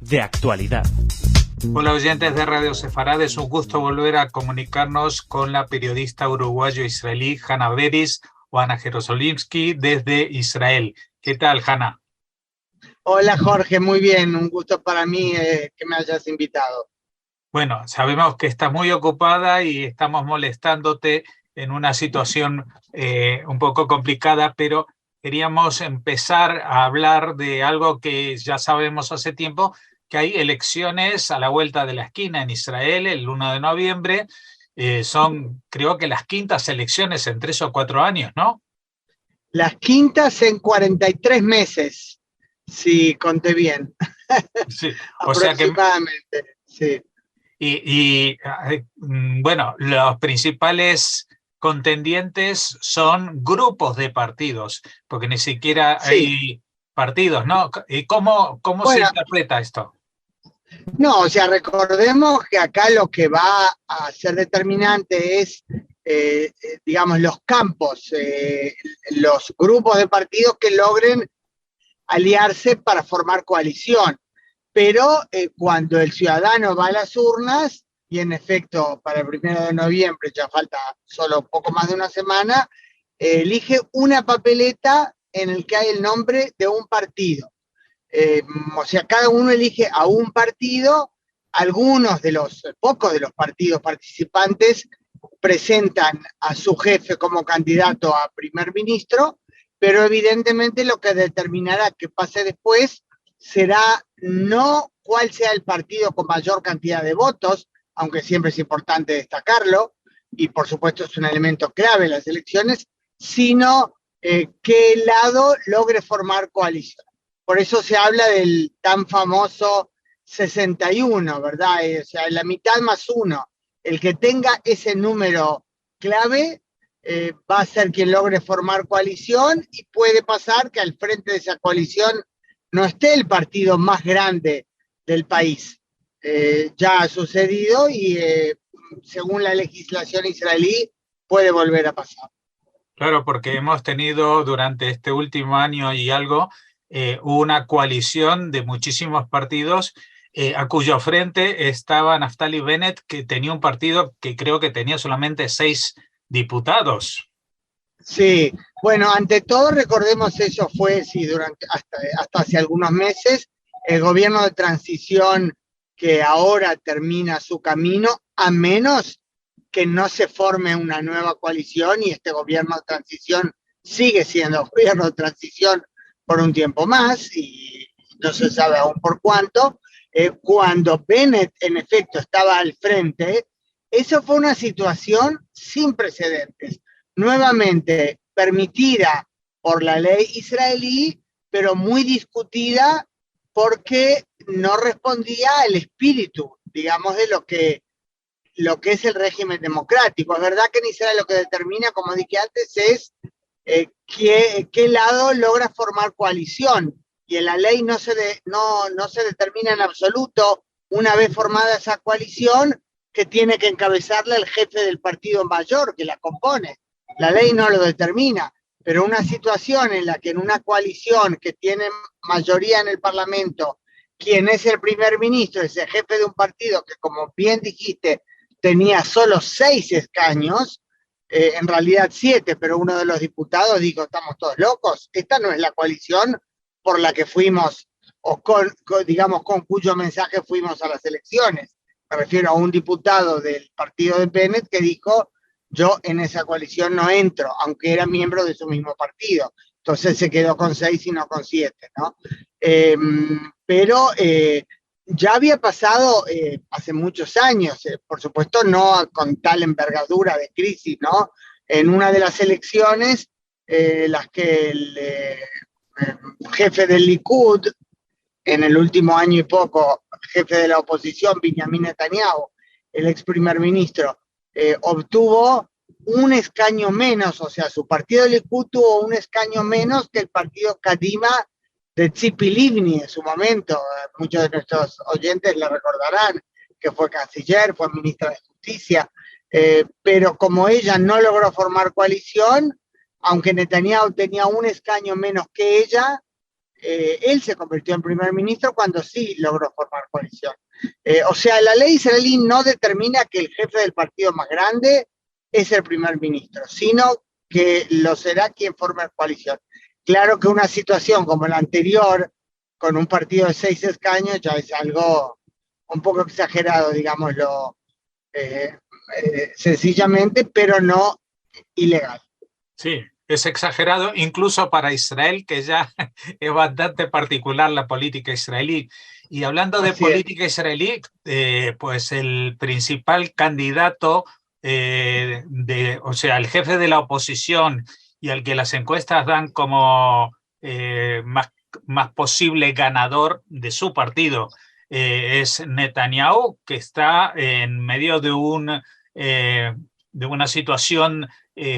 De actualidad. Hola oyentes de Radio Sefarad, es un gusto volver a comunicarnos con la periodista uruguayo-israelí Hannah Beris o Ana Jerosolimsky desde Israel. ¿Qué tal, Hannah? Hola Jorge, muy bien, un gusto para mí que me hayas invitado. Bueno, sabemos que estás muy ocupada y estamos molestándote en una situación un poco complicada, pero queríamos empezar a hablar de algo que ya sabemos hace tiempo, que hay elecciones a la vuelta de la esquina en Israel el 1 de noviembre. Son, creo que las quintas elecciones en 3 o 4 años, ¿no? Las quintas en 43 meses, si conté bien. Sí, o sea que... Aproximadamente, sí. Bueno, los principales contendientes son grupos de partidos, porque ni siquiera Sí. hay partidos, ¿no? ¿Y cómo se interpreta esto? No, o sea, recordemos que acá lo que va a ser determinante es, digamos, los campos, los grupos de partidos que logren aliarse para formar coalición. Pero cuando el ciudadano va a las urnas, y en efecto para el 1 de noviembre, ya falta solo poco más de una semana, elige una papeleta en el que hay el nombre de un partido. O sea, cada uno elige a un partido, algunos de los, pocos de los partidos participantes presentan a su jefe como candidato a primer ministro, pero evidentemente lo que determinará que pase después será no cuál sea el partido con mayor cantidad de votos, aunque siempre es importante destacarlo, y por supuesto es un elemento clave en las elecciones, sino qué lado logre formar coalición. Por eso se habla del tan famoso 61, ¿verdad? O sea, la mitad más uno. El que tenga ese número clave va a ser quien logre formar coalición, y puede pasar que al frente de esa coalición no esté el partido más grande del país. Ya ha sucedido y según la legislación israelí puede volver a pasar. Claro, porque hemos tenido durante este último año y algo una coalición de muchísimos partidos a cuyo frente estaba Naftali Bennett, que tenía un partido que creo que tenía solamente 6 diputados. Sí, bueno, ante todo recordemos eso fue hasta hace algunos meses el gobierno de transición que ahora termina su camino, a menos que no se forme una nueva coalición, y este gobierno de transición sigue siendo gobierno de transición por un tiempo más y no se sabe aún por cuánto. Cuando Bennett en efecto estaba al frente, eso fue una situación sin precedentes, nuevamente permitida por la ley israelí, pero muy discutida porque no respondía al espíritu, digamos, de lo que es el régimen democrático. Es verdad que en Israel lo que determina, como dije antes, es qué lado logra formar coalición, y en la ley no se determina en absoluto, una vez formada esa coalición, que tiene que encabezarla el jefe del partido mayor que la compone. La ley no lo determina, pero una situación en la que en una coalición que tiene mayoría en el Parlamento, quien es el primer ministro es el jefe de un partido que, como bien dijiste, tenía solo 6 escaños, en realidad 7, pero uno de los diputados dijo: estamos todos locos, esta no es la coalición por la que fuimos, o digamos, con cuyo mensaje fuimos a las elecciones. Me refiero a un diputado del partido de Bennett que dijo: yo en esa coalición no entro, aunque era miembro de su mismo partido. Entonces se quedó con 6 y no con 7, ¿no? Pero ya había pasado hace muchos años, por supuesto no con tal envergadura de crisis, ¿no? En una de las elecciones, las que el jefe del Likud, en el último año y poco, jefe de la oposición, Benjamin Netanyahu, el ex primer ministro, obtuvo un escaño menos, o sea, su partido Likud tuvo un escaño menos que el partido Kadima de Tzipi Livni en su momento. Muchos de nuestros oyentes la recordarán, que fue canciller, fue ministra de Justicia, pero como ella no logró formar coalición, aunque Netanyahu tenía un escaño menos que ella, él se convirtió en primer ministro cuando sí logró formar coalición. O sea, la ley israelí no determina que el jefe del partido más grande es el primer ministro, sino que lo será quien forme coalición. Claro que una situación como la anterior, con un partido de 6 escaños, ya es algo un poco exagerado, digámoslo sencillamente, pero no ilegal. Sí, es exagerado incluso para Israel, que ya es bastante particular la política israelí. Y hablando de política israelí, pues el principal candidato, o sea, el jefe de la oposición y al que las encuestas dan como más posible ganador de su partido, es Netanyahu, que está en medio de una situación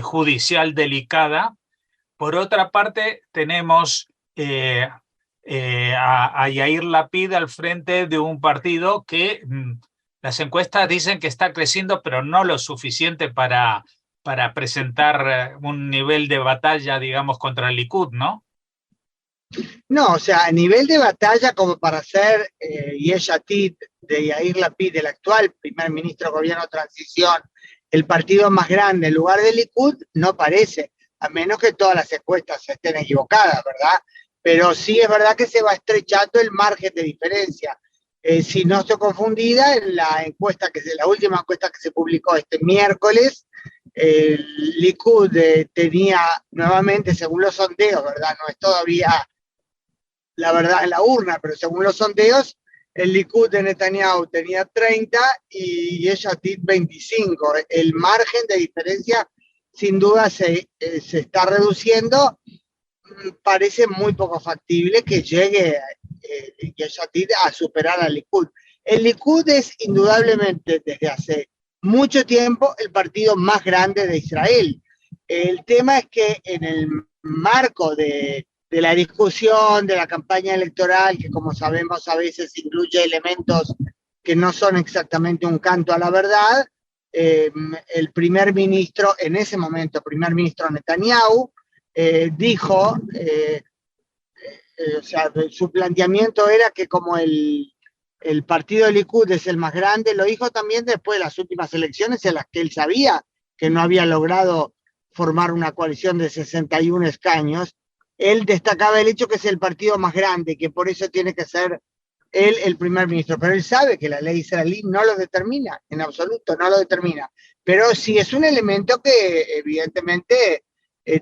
judicial delicada. Por otra parte, tenemos a Yair Lapid al frente de un partido que las encuestas dicen que está creciendo, pero no lo suficiente para presentar un nivel de batalla, digamos, contra el Likud, ¿no? No, o sea, a nivel de batalla como para ser Yesh Atid de Yair Lapid, el actual primer ministro de gobierno de transición, el partido más grande en lugar del Likud, no parece, a menos que todas las encuestas estén equivocadas, ¿verdad? Pero sí es verdad que se va estrechando el margen de diferencia. Si no estoy confundida, en la última encuesta que se publicó este miércoles, el Likud tenía nuevamente, según los sondeos, ¿verdad? No es todavía la verdad en la urna, pero según los sondeos, el Likud de Netanyahu tenía 30 y Yesh Atid 25. El margen de diferencia sin duda se está reduciendo. Parece muy poco factible que llegue Yesh Atid a superar al Likud. El Likud es indudablemente desde hace mucho tiempo el partido más grande de Israel. El tema es que en el marco de la discusión, de la campaña electoral, que como sabemos a veces incluye elementos que no son exactamente un canto a la verdad, el primer ministro, en ese momento, primer ministro Netanyahu, dijo, o sea, su planteamiento era que como el partido de Likud es el más grande, lo dijo también después de las últimas elecciones en las que él sabía que no había logrado formar una coalición de 61 escaños, él destacaba el hecho que es el partido más grande, que por eso tiene que ser él el primer ministro. Pero él sabe que la ley israelí no lo determina, en absoluto, no lo determina. Pero sí es un elemento que evidentemente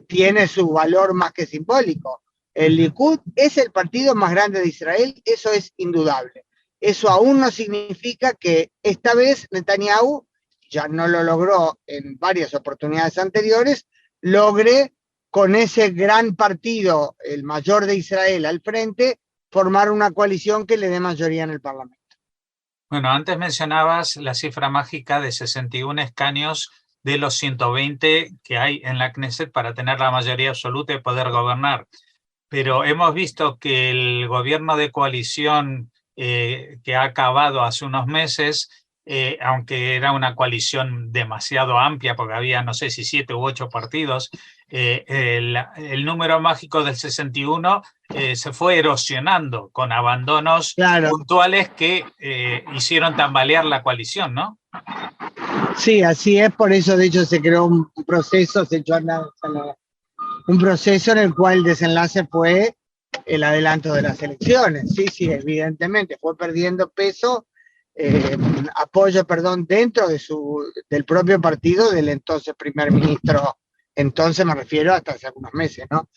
tiene su valor más que simbólico. El Likud es el partido más grande de Israel, eso es indudable. Eso aún no significa que esta vez Netanyahu, ya no lo logró en varias oportunidades anteriores, logre con ese gran partido, el mayor de Israel, al frente, formar una coalición que le dé mayoría en el Parlamento. Bueno, antes mencionabas la cifra mágica de 61 escaños de los 120 que hay en la Knesset para tener la mayoría absoluta y poder gobernar. Pero hemos visto que el gobierno de coalición que ha acabado hace unos meses, aunque era una coalición demasiado amplia, porque había, no sé si 7 u 8 partidos, el número mágico del 61 se fue erosionando con abandonos puntuales que hicieron tambalear la coalición, ¿no? Sí, así es, por eso de hecho se creó un proceso, un proceso en el cual el desenlace fue el adelanto de las elecciones. Sí, evidentemente, fue perdiendo peso, apoyo, dentro del propio partido del entonces primer ministro, entonces me refiero hasta hace algunos meses, ¿no?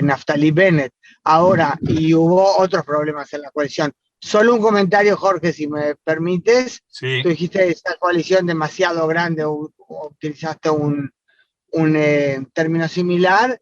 Naftali Bennett. Ahora, y hubo otros problemas en la coalición. Solo un comentario, Jorge, si me permites. Sí. Tú dijiste esta coalición demasiado grande, o utilizaste un término similar.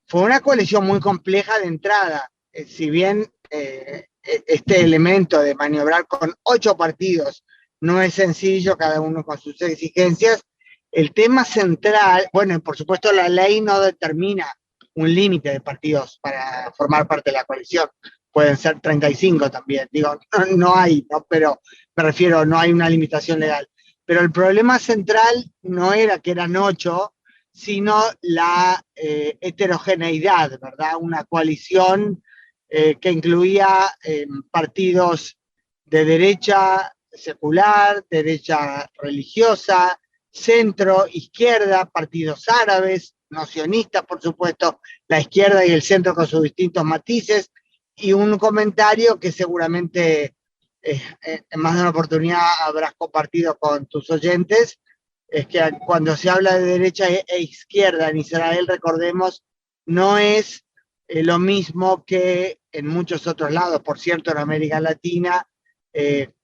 Fue una coalición muy compleja de entrada. Si bien este elemento de maniobrar con 8 partidos no es sencillo, cada uno con sus exigencias, el tema central, bueno, por supuesto la ley no determina un límite de partidos para formar parte de la coalición. Pueden ser 35 también, digo, no hay, ¿no? Pero me refiero, no hay una limitación legal. Pero el problema central no era que eran 8, sino la heterogeneidad, ¿verdad? Una coalición que incluía partidos de derecha secular, derecha religiosa, centro, izquierda, partidos árabes, no sionistas, por supuesto, la izquierda y el centro con sus distintos matices, y un comentario que seguramente en más de una oportunidad habrás compartido con tus oyentes, es que cuando se habla de derecha e izquierda en Israel, recordemos, no es lo mismo que en muchos otros lados, por cierto, en América Latina,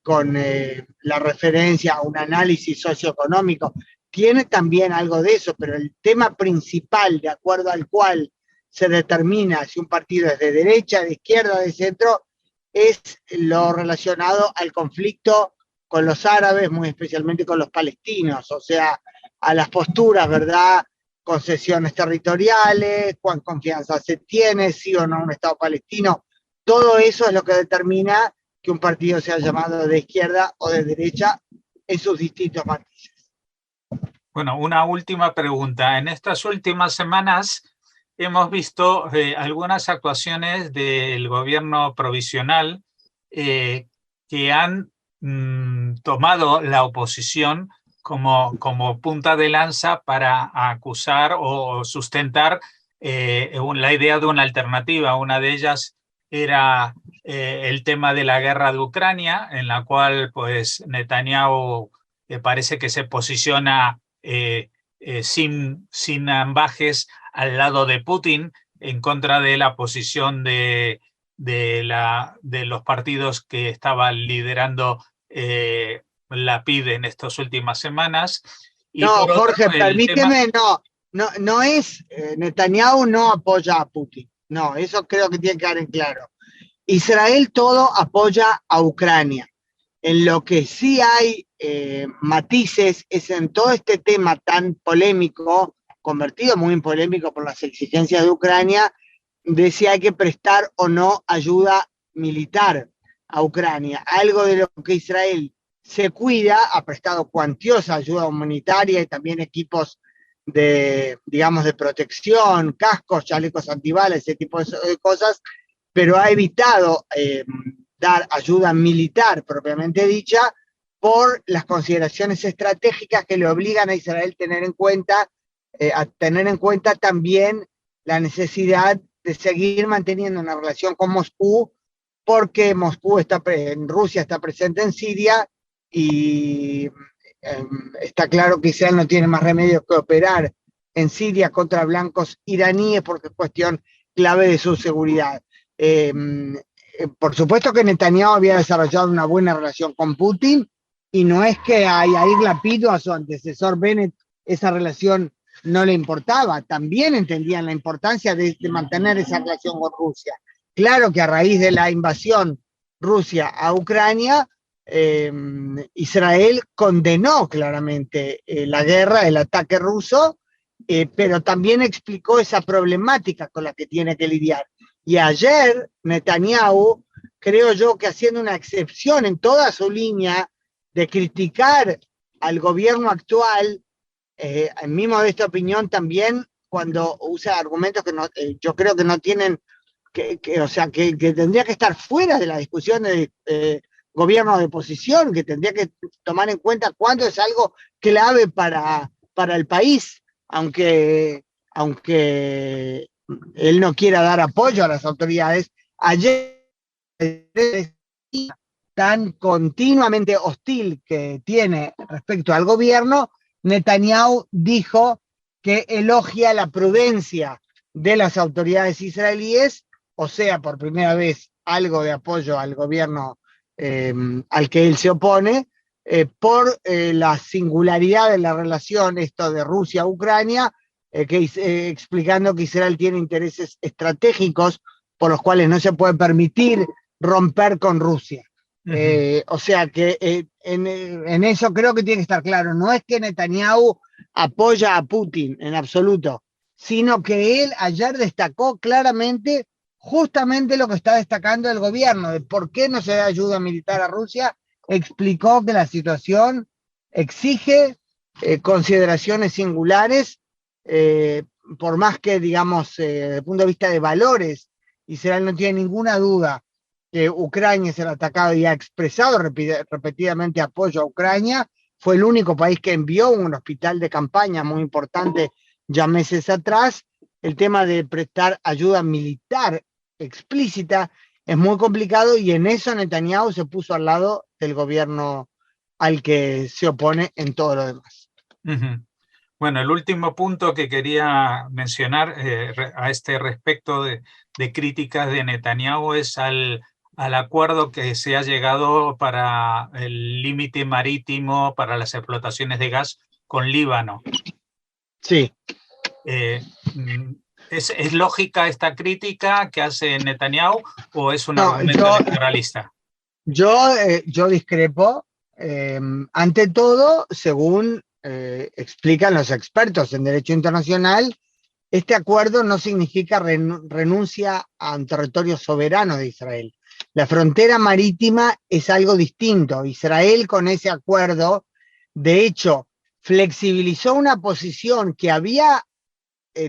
con la referencia a un análisis socioeconómico. Tiene también algo de eso, pero el tema principal de acuerdo al cual se determina si un partido es de derecha, de izquierda, de centro, es lo relacionado al conflicto con los árabes, muy especialmente con los palestinos, o sea, a las posturas, ¿verdad? Concesiones territoriales, cuán confianza se tiene, sí o no un Estado palestino. Todo eso es lo que determina que un partido sea llamado de izquierda o de derecha en sus distintos matices. Bueno, una última pregunta. En estas últimas semanas hemos visto algunas actuaciones del gobierno provisional que han tomado la oposición como punta de lanza para acusar o sustentar la idea de una alternativa. Una de ellas era el tema de la guerra de Ucrania, en la cual pues Netanyahu parece que se posiciona sin ambajes al lado de Putin, en contra de la posición de los partidos que estaba liderando Lapid en estas últimas semanas. Y no, por Jorge, otro, permíteme, no es, Netanyahu no apoya a Putin, no, eso creo que tiene que quedar en claro. Israel todo apoya a Ucrania. En lo que sí hay matices es en todo este tema tan polémico, convertido muy polémico por las exigencias de Ucrania, de si hay que prestar o no ayuda militar a Ucrania. Algo de lo que Israel se cuida, ha prestado cuantiosa ayuda humanitaria y también equipos de, digamos, de protección, cascos, chalecos antibalas, ese tipo de cosas, pero ha evitado dar ayuda militar propiamente dicha por las consideraciones estratégicas que le obligan a Israel a tener en cuenta también la necesidad de seguir manteniendo una relación con Moscú, porque Moscú en Rusia está presente en Siria y está claro que Israel no tiene más remedio que operar en Siria contra blancos iraníes porque es cuestión clave de su seguridad. Por supuesto que Netanyahu había desarrollado una buena relación con Putin y no es que a Yair Lapid o a su antecesor Bennett esa relación no le importaba, también entendían la importancia de mantener esa relación con Rusia. Claro que a raíz de la invasión Rusia a Ucrania, Israel condenó claramente la guerra, el ataque ruso, pero también explicó esa problemática con la que tiene que lidiar. Y ayer Netanyahu, creo yo que haciendo una excepción en toda su línea de criticar al gobierno actual, en mi modesta opinión también, cuando usa argumentos que no, yo creo que no tienen, o sea, que tendría que estar fuera de la discusión de gobierno de oposición, que tendría que tomar en cuenta cuándo es algo clave para el país, aunque él no quiera dar apoyo a las autoridades. Ayer, tan continuamente hostil que tiene respecto al gobierno, Netanyahu dijo que elogia la prudencia de las autoridades israelíes, o sea, por primera vez algo de apoyo al gobierno al que él se opone, por la singularidad de la relación, esto de Rusia-Ucrania, explicando que Israel tiene intereses estratégicos por los cuales no se puede permitir romper con Rusia. O sea que en eso creo que tiene que estar claro. No es que Netanyahu apoya a Putin en absoluto, sino que él ayer destacó claramente justamente lo que está destacando el gobierno, de por qué no se da ayuda militar a Rusia. Explicó que la situación exige consideraciones singulares, por más que, digamos, desde el punto de vista de valores, Israel no tiene ninguna duda que Ucrania es el atacado y ha expresado repetidamente apoyo a Ucrania. Fue el único país que envió un hospital de campaña muy importante ya meses atrás. El tema de prestar ayuda militar explícita es muy complicado y en eso Netanyahu se puso al lado del gobierno al que se opone en todo lo demás. Bueno, el último punto que quería mencionar a este respecto de críticas de Netanyahu es al acuerdo que se ha llegado para el límite marítimo para las explotaciones de gas con Líbano. Sí. ¿Es lógica esta crítica que hace Netanyahu o es un argumento electoralista? Yo discrepo. Ante todo, según explican los expertos en derecho internacional, este acuerdo no significa renuncia a un territorio soberano de Israel. La frontera marítima es algo distinto. Israel con ese acuerdo, de hecho, flexibilizó una posición que había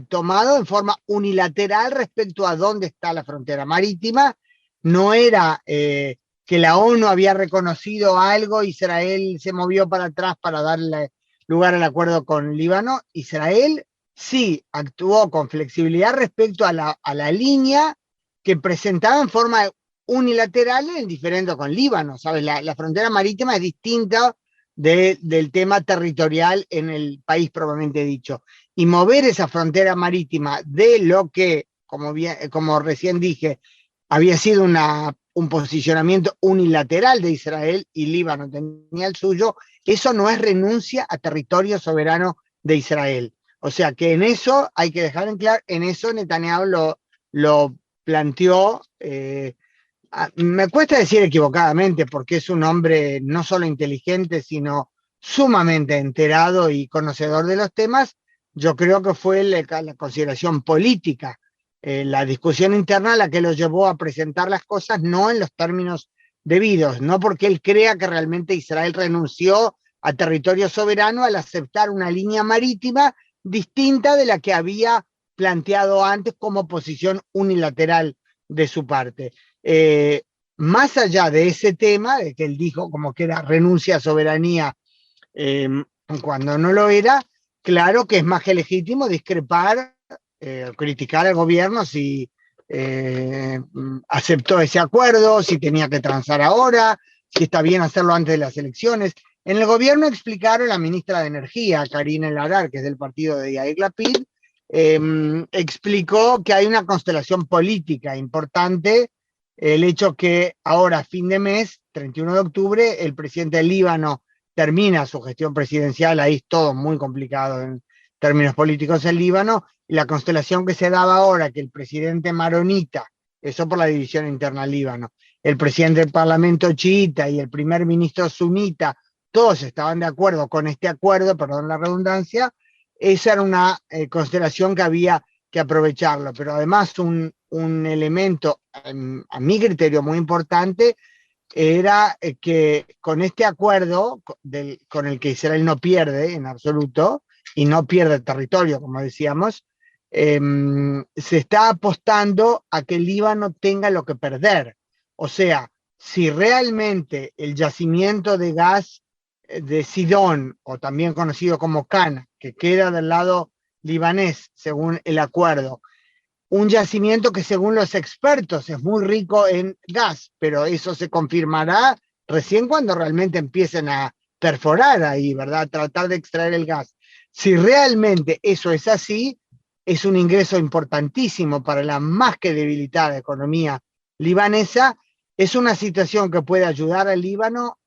tomado en forma unilateral respecto a dónde está la frontera marítima. No era que la ONU había reconocido algo, Israel se movió para atrás para darle lugar al acuerdo con Líbano. Israel sí actuó con flexibilidad respecto a la línea que presentaba en forma unilateral el diferendo con Líbano. ¿Sabes? La frontera marítima es distinta del tema territorial en el país propiamente dicho. Y mover esa frontera marítima de lo que, como recién dije, había sido un posicionamiento unilateral de Israel y Líbano tenía el suyo, eso no es renuncia a territorio soberano de Israel. O sea que en eso hay que dejar en claro, en eso Netanyahu lo planteó, me cuesta decir equivocadamente porque es un hombre no solo inteligente, sino sumamente enterado y conocedor de los temas. Yo creo que fue la consideración política, la discusión interna la que lo llevó a presentar las cosas no en los términos debidos, no porque él crea que realmente Israel renunció a territorio soberano al aceptar una línea marítima distinta de la que había planteado antes como posición unilateral de su parte. Más allá de ese tema, de que él dijo como que era renuncia a soberanía cuando no lo era, claro que es más que legítimo discrepar, criticar al gobierno si aceptó ese acuerdo, si tenía que transar ahora, si está bien hacerlo antes de las elecciones. En el gobierno explicaron la ministra de Energía, Karine El-Arar, que es del partido de Yair Lapid, explicó que hay una constelación política importante, el hecho que ahora, a fin de mes, 31 de octubre, el presidente del Líbano termina su gestión presidencial, ahí es todo muy complicado en términos políticos en Líbano, y la constelación que se daba ahora, que el presidente maronita, eso por la división interna al Líbano, el presidente del parlamento chiita y el primer ministro sunita, todos estaban de acuerdo con este acuerdo, perdón la redundancia, esa era una constelación que había que aprovecharlo, pero además un elemento, a mi criterio muy importante, era que con este acuerdo con el que Israel no pierde en absoluto, y no pierde territorio, como decíamos, se está apostando a que el Líbano tenga lo que perder. O sea, si realmente el yacimiento de gas de Sidón, o también conocido como Cana, que queda del lado libanés, según el acuerdo, un yacimiento que según los expertos es muy rico en gas, pero eso se confirmará recién cuando realmente empiecen a perforar ahí, ¿verdad? Tratar de extraer el gas. Si realmente eso es así, es un ingreso importantísimo para la más que debilitada economía libanesa. Es una situación que puede ayudar al Líbano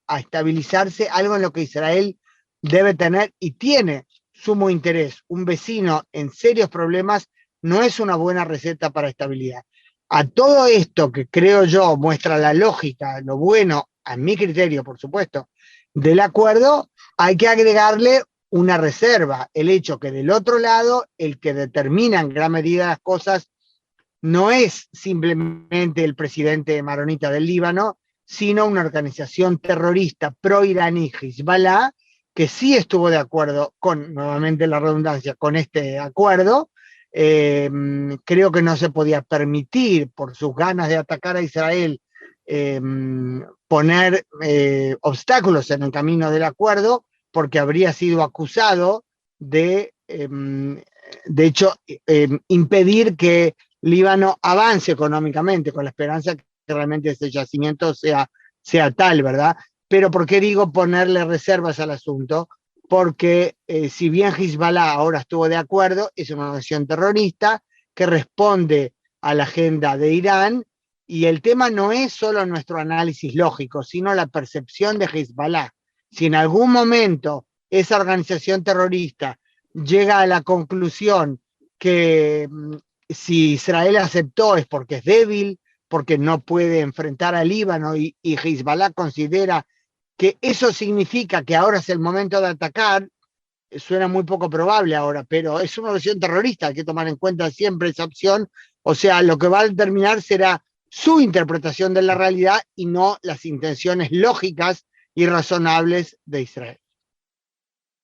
a estabilizarse, algo en lo que Israel debe tener y tiene sumo interés. Un vecino en serios problemas no es una buena receta para estabilidad. A todo esto que creo yo muestra la lógica, lo bueno, a mi criterio, por supuesto, del acuerdo, hay que agregarle una reserva, el hecho que del otro lado, el que determina en gran medida las cosas no es simplemente el presidente maronita del Líbano, sino una organización terrorista pro-iraní, Hezbollah, que sí estuvo de acuerdo con, nuevamente la redundancia, con este acuerdo, creo que no se podía permitir, por sus ganas de atacar a Israel, poner obstáculos en el camino del acuerdo, porque habría sido acusado de hecho, impedir que Líbano avance económicamente, con la esperanza que realmente ese yacimiento sea tal, ¿verdad? Pero ¿por qué digo ponerle reservas al asunto? Porque si bien Hezbollah ahora estuvo de acuerdo, es una organización terrorista que responde a la agenda de Irán, y el tema no es solo nuestro análisis lógico, sino la percepción de Hezbollah. Si en algún momento esa organización terrorista llega a la conclusión que si Israel aceptó es porque es débil, porque no puede enfrentar al Líbano, y Hezbollah considera que eso significa que ahora es el momento de atacar, suena muy poco probable ahora, pero es una organización terrorista, hay que tomar en cuenta siempre esa opción. O sea, lo que va a determinar será su interpretación de la realidad y no las intenciones lógicas y razonables de Israel.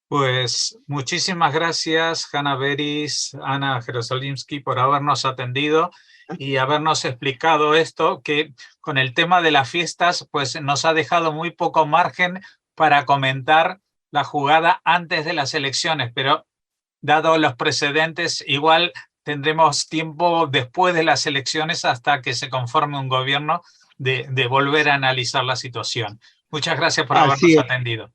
Pues muchísimas gracias, Hannah Beris, Ana Jerosolimsky, por habernos atendido y habernos explicado esto, que con el tema de las fiestas pues nos ha dejado muy poco margen para comentar la jugada antes de las elecciones, pero dado los precedentes, igual tendremos tiempo después de las elecciones hasta que se conforme un gobierno de volver a analizar la situación. Muchas gracias por habernos atendido.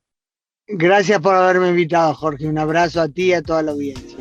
Gracias por haberme invitado, Jorge. Un abrazo a ti y a toda la audiencia.